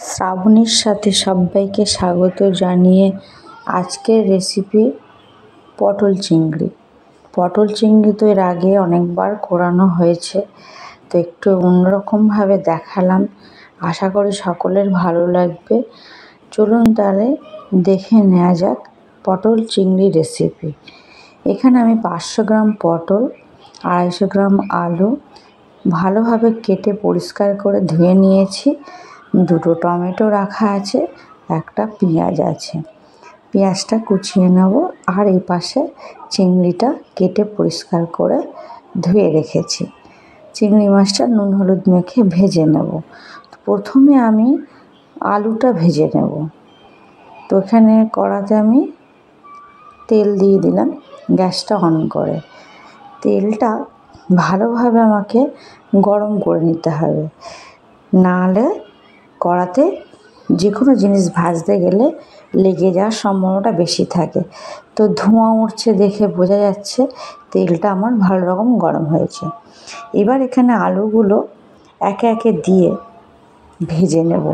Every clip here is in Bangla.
শ্রাবণীর সাথে সবাইকে স্বাগত জানিয়ে আজকের রেসিপি পটল চিংড়ি। পটল চিংড়ি তো এর আগে অনেকবার করানো হয়েছে, তো একটু অন্যরকমভাবে দেখালাম। আশা করি সকলের ভালো লাগবে। চলুন তাহলে দেখে নেওয়া যাক পটল চিংড়ি রেসিপি। এখানে আমি 500 গ্রাম পটল, 250 গ্রাম আলু ভালোভাবে কেটে পরিষ্কার করে ধুয়ে নিয়েছি। 2টো টমেটো রাখা আছে, একটা পেঁয়াজ আছে। পেঁয়াজটা কুচিয়ে নেব। আর এই পাশে চিংড়িটা কেটে পরিষ্কার করে ধুয়ে রেখেছি। চিংড়ি মাছটা নুন হলুদ মেখে ভেজে নেব। প্রথমে আমি আলুটা ভেজে নেব। তো এখানে কড়াতে আমি তেল দিয়ে দিলাম, গ্যাসটা অন করে। তেলটা ভালোভাবে আমাকে গরম করে নিতে হবে, নাহলে কড়াতে যে কোনো জিনিস ভাজতে গেলে লেগে যাওয়ার সম্ভাবনাটা বেশি থাকে। তো ধোঁয়া উঠছে দেখে বোঝা যাচ্ছে তেলটা আমার ভালো রকম গরম হয়েছে। এবার এখানে আলুগুলো একে একে দিয়ে ভেজে নেব।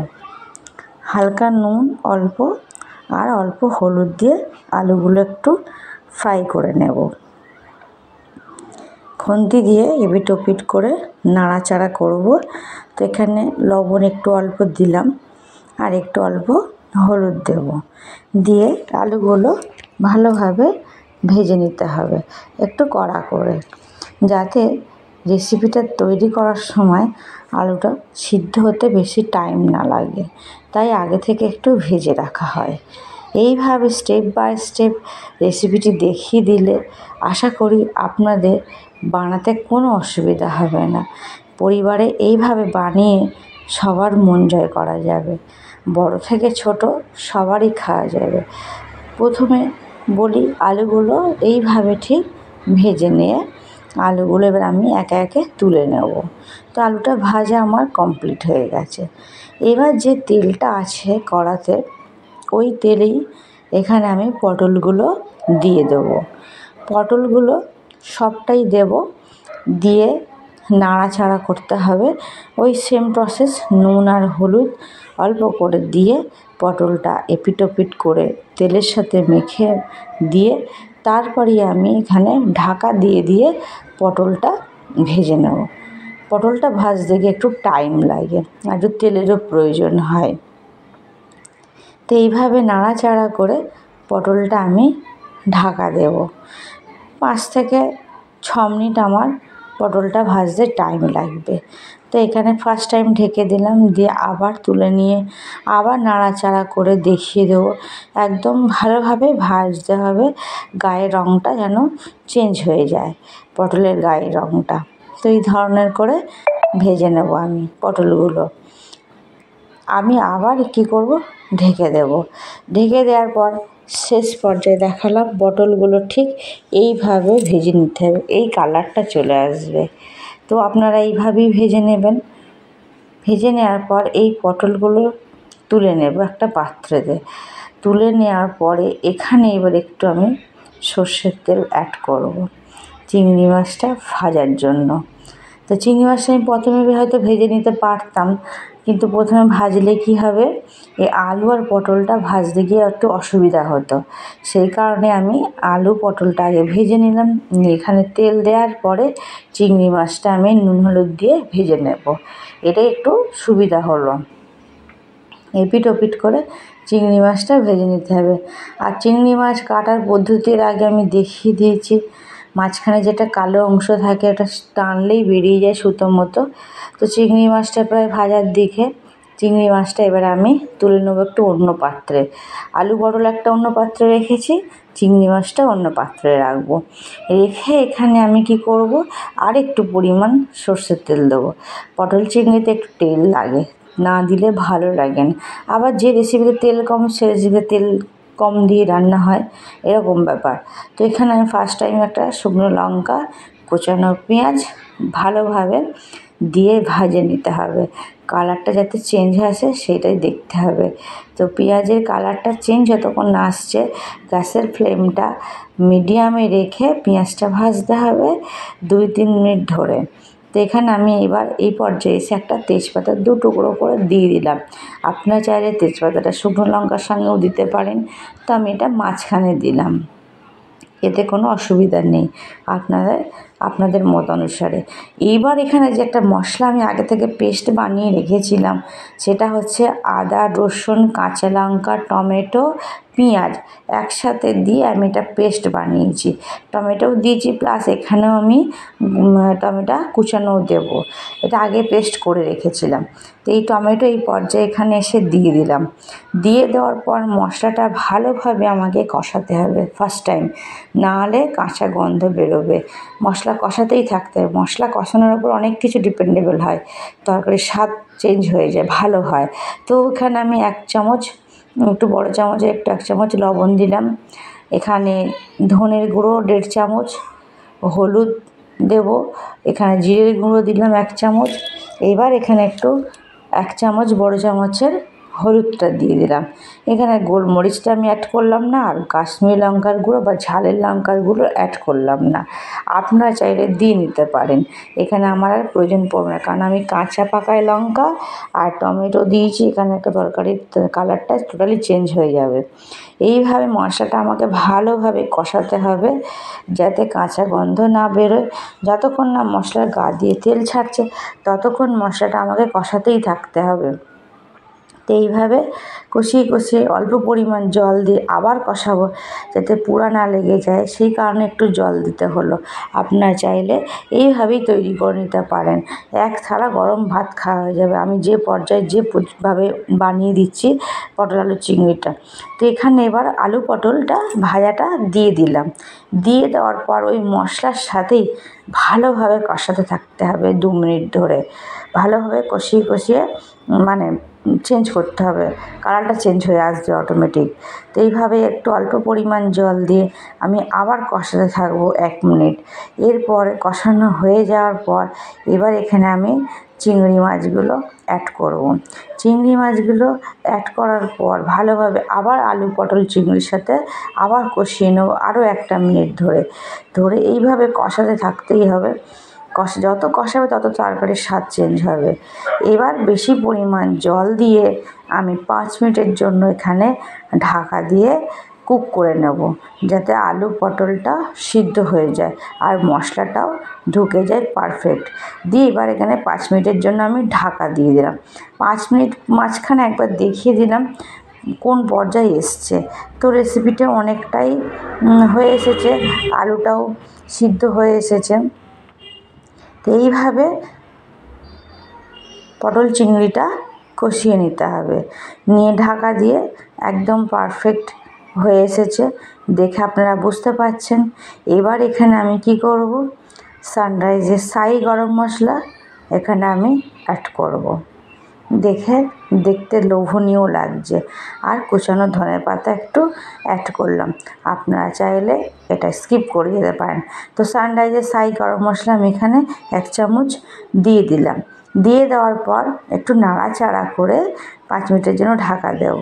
হালকা নুন অল্প আর অল্প হলুদ দিয়ে আলুগুলো একটু ফ্রাই করে নেব। খুন্তি দিয়ে এপিট ওপিট করে নাড়াচাড়া করব। তো এখানে লবণ একটু অল্প দিলাম আর একটু অল্প হলুদ দেব, দিয়ে আলুগুলো ভালোভাবে ভেজে নিতে হবে একটু কড়া করে, যাতে রেসিপিটা তৈরি করার সময় আলুটা সিদ্ধ হতে বেশি টাইম না লাগে। তাই আগে থেকে একটু ভেজে রাখা হয়। এইভাবে স্টেপ বাই স্টেপ রেসিপিটি দেখিয়ে দিলে আশা করি আপনাদের বানাতে কোনো অসুবিধা হবে না। পরিবারে এইভাবে বানিয়ে সবার মন জয় করা যাবে। বড় থেকে ছোট সবারই খাওয়া যাবে। প্রথমে বলি আলুগুলো এইভাবে ঠিক ভেজে নিয়ে আলুগুলো এবার আমি একে একে তুলে নেব। তো আলুটা ভাজা আমার কমপ্লিট হয়ে গেছে। এবার যে তেলটা আছে কড়াতে, ওই তেলেই এখানে আমি পটলগুলো দিয়ে দেবো। পটলগুলো সবটাই দেব, দিয়ে নাড়াচাড়া করতে হবে। ওই সেম প্রসেস, নুন আর হলুদ অল্প করে দিয়ে পটলটা এপিট ওপিট করে তেলের সাথে মেখে দিয়ে তারপরে আমি এখানে ঢাকা দিয়ে দিয়ে পটলটা ভেজে নেব। পটলটা ভাজতে গিয়ে একটু টাইম লাগে, একটু তেলেরও প্রয়োজন হয়। তো এইভাবে নাড়াচাড়া করে পটলটা আমি ঢাকা দেব। 5 থেকে 6 মিনিট আমার পটলটা ভাজতে টাইম লাগবে। তো এখানে ফার্স্ট টাইম ঢেকে দিলাম, দিয়ে আবার তুলে নিয়ে আবার নাড়াচাড়া করে দেখিয়ে দেবো। একদম ভালোভাবে ভাজতে হবে, গায়ের রঙটা যেন চেঞ্জ হয়ে যায়, পটলের গায়ের রঙটা। তো এই ধরনের করে ভেজে নেব আমি পটলগুলো। আমি আবার কী করব, ঢেকে দেব। ঢেকে দেওয়ার পর শেষ পর্যায়ে দেখালাম পটলগুলো ঠিক এইভাবে ভেজে নিতে হবে, এই কালারটা চলে আসবে। তো আপনারা এইভাবেই ভেজে নেবেন। ভেজে নেওয়ার পর এই পটলগুলো তুলে নেব একটা পাত্রেতে। তুলে নেওয়ার পরে এখানে এবার একটু আমি সর্ষের তেল অ্যাড করব চিংড়ি মাছটা ভাজার জন্য। তো চিংড়ি মাছটা আমি প্রথমে হয়তো ভেজে নিতে পারতাম, কিন্তু প্রথমে ভাজলে কী হবে, এই আলু আর পটলটা ভাজতে গিয়ে একটু অসুবিধা হতো। সেই কারণে আমি আলু পটলটা আগে ভেজে নিলাম। এখানে তেল দেওয়ার পরে চিংড়ি মাছটা আমি নুন হলুদ দিয়ে ভেজে নেব। এটা একটু সুবিধা হলো। এপিট ওপিট করে চিংড়ি মাছটা ভেজে নিতে হবে। আর চিংড়ি মাছ কাটার পদ্ধতির আগে আমি দেখিয়ে দিয়েছি। মাঝখানে যেটা কালো অংশ থাকে ওটা টানলেই বেরিয়ে যায় সুতোর মতো। তো চিংড়ি মাছটা প্রায় ভাজার দিকে, চিংড়ি মাছটা এবার আমি তুলে নেবো একটু অন্য পাত্রে। আলু পটল একটা অন্য পাত্রে রেখেছি, চিংড়ি মাছটা অন্য পাত্রে রাখবো। রেখে এখানে আমি কি করব, আর একটু পরিমাণ সর্ষের তেল দেবো। পটল চিংড়িতে একটু তেল লাগে, না দিলে ভালো লাগে না। আবার যে রেসিপিতে তেল কম সে রেসিপিতে তেল কম দিয়ে রান্না হয়, এরকম ব্যাপার। তো এখানে আমি ফার্স্ট টাইম একটা শুকনো লঙ্কা, কোচানো পেঁয়াজ ভালোভাবে দিয়ে ভাজে নিতে হবে। কালারটা যাতে চেঞ্জ আসে সেটাই দেখতে হবে। তো পেঁয়াজের কালারটা চেঞ্জ যতক্ষণ না আসছে, গ্যাসের ফ্লেমটা মিডিয়ামে রেখে পেঁয়াজটা ভাজতে হবে 2-3 মিনিট ধরে। তো এখানে আমি এবার এই পর্যায়ে এসে একটা তেজপাতা 2 টুকরো করে দিয়ে দিলাম। আপনারা চাইলে তেজপাতাটা শুকনো লঙ্কার সঙ্গেও দিতে পারেন, তো আমি এটা মাঝখানে দিলাম, এতে কোনো অসুবিধা নেই, আপনাদের মত অনুসারে। এইবার এখানে যে একটা মশলা আমি আগে থেকে পেস্ট বানিয়ে রেখেছিলাম, সেটা হচ্ছে আদা, রসুন, কাঁচা লঙ্কা, টমেটো, পেঁয়াজ একসাথে দিয়ে আমি এটা পেস্ট বানিয়েছি। টমেটোও দিয়েছি, প্লাস এখানেও আমি টমেটো কুচানোও দেবো। এটা আগে পেস্ট করে রেখেছিলাম। তো এই টমেটো এই পর্যায়ে এখানে এসে দিয়ে দিলাম। দিয়ে দেওয়ার পর মশলাটা ভালোভাবে আমাকে কষাতে হবে ফার্স্ট টাইম, নাহলে কাঁচা গন্ধ বেরোবে। মশলা কষাতেই থাকতে হবে। মশলা কষানোর ওপর অনেক কিছু ডিপেন্ডেবল হয়, তরকারির স্বাদ চেঞ্জ হয়ে যায়, ভালো হয়। তো এখানে আমি 1 চামচ, একটু বড় চামচে একটু 1 চামচ লবণ দিলাম। এখানে ধনের গুঁড়ো 1.5 চামচ, হলুদ দেব, এখানে জিরের গুঁড়ো দিলাম 1 চামচ। এবার এখানে একটু 1 চামচ বড় চামচের হলুদটা দিয়ে দিলাম। এখানে গোলমরিচটা আমি অ্যাড করলাম না, আর কাশ্মীরি লঙ্কার গুঁড়ো বা ঝালের লঙ্কার গুঁড়ো অ্যাড করলাম না। আপনারা চাইলে দিয়ে নিতে পারেন, এখানে আমার আর প্রয়োজন পড়বে না, কারণ আমি কাঁচা পাকায় লঙ্কা আর টমেটো দিয়েছি, এখানে একটা তরকারির কালারটা টোটালি চেঞ্জ হয়ে যাবে। এইভাবে মশলাটা আমাকে ভালোভাবে কষাতে হবে, যাতে কাঁচা গন্ধ না বেরোয়। যতক্ষণ না মশলার গা দিয়ে তেল ছাড়ছে, ততক্ষণ মশলাটা আমাকে কষাতেই থাকতে হবে। তো এইভাবে কষিয়ে কষিয়ে অল্প পরিমাণ জল দিয়ে আবার কষাবো, যাতে পুড়া না লেগে যায়, সেই কারণে একটু জল দিতে হলো। আপনারা চাইলে এইভাবেই তৈরি করে নিতে পারেন, 1 থালা গরম ভাত খাওয়া হয়ে যাবে। আমি যে পর্যায়ে যেভাবে বানিয়ে দিচ্ছি পটল আলু চিংড়িটা। তো এখানে এবার আলু পটলটা ভাজাটা দিয়ে দিলাম। দিয়ে দেওয়ার পর ওই মশলার সাথেই ভালোভাবে কষাতে থাকতে হবে 2 মিনিট ধরে। ভালোভাবে কষিয়ে কষিয়ে মানে চেঞ্জ করতে হবে, কালারটা চেঞ্জ হয়ে আসবে অটোমেটিক। তো এইভাবে একটু অল্প পরিমাণ জল দিয়ে আমি আবার কষাতে থাকবো 1 মিনিট। এরপর কষানো হয়ে যাওয়ার পর এবার এখানে আমি চিংড়ি মাছগুলো অ্যাড করব। চিংড়ি মাছগুলো অ্যাড করার পর ভালোভাবে আবার আলু পটল চিংড়ির সাথে আবার কষিয়ে নেবো আরও 1টা মিনিট ধরে এইভাবে কষাতে থাকতেই হবে। যত কষাবে তত তরকারির স্বাদ চেঞ্জ হবে। এবার বেশি পরিমাণ জল দিয়ে আমি 5 মিনিটের জন্য এখানে ঢাকা দিয়ে কুক করে নেব, যাতে আলু পটলটা সিদ্ধ হয়ে যায় আর মশলাটাও ঢুকে যায় পারফেক্ট। দিয়ে এবার এখানে 5 মিনিটের জন্য আমি ঢাকা দিয়ে দিলাম। 5 মিনিট মাঝখানে একবার দেখিয়ে দিলাম কোন পর্যায়ে এসছে। তো রেসিপিটা অনেকটাই হয়ে এসেছে, আলুটাও সিদ্ধ হয়ে এসেছে। তো এইভাবে পটল চিংড়িটা কষিয়ে নিতে হবে, নিয়ে ঢাকা দিয়ে একদম পারফেক্ট হয়ে এসেছে, দেখে আপনারা বুঝতে পারছেন। এবার এখানে আমি কি করব, সানরাইজের শাহি গরম মশলা এখানে আমি অ্যাড করব। দেখতে লোভনীয় লাগছে, আর কুচানো ধনের পাতা একটু অ্যাড করলাম। আপনারা চাইলে এটা স্কিপ করে যেতে পারেন। তো সানরাইজের শাহি গরম মশলা আমি এখানে 1 চামচ দিয়ে দিলাম। দিয়ে দেওয়ার পর একটু নাড়াচাড়া করে 5 মিনিটের জন্য ঢাকা দেব।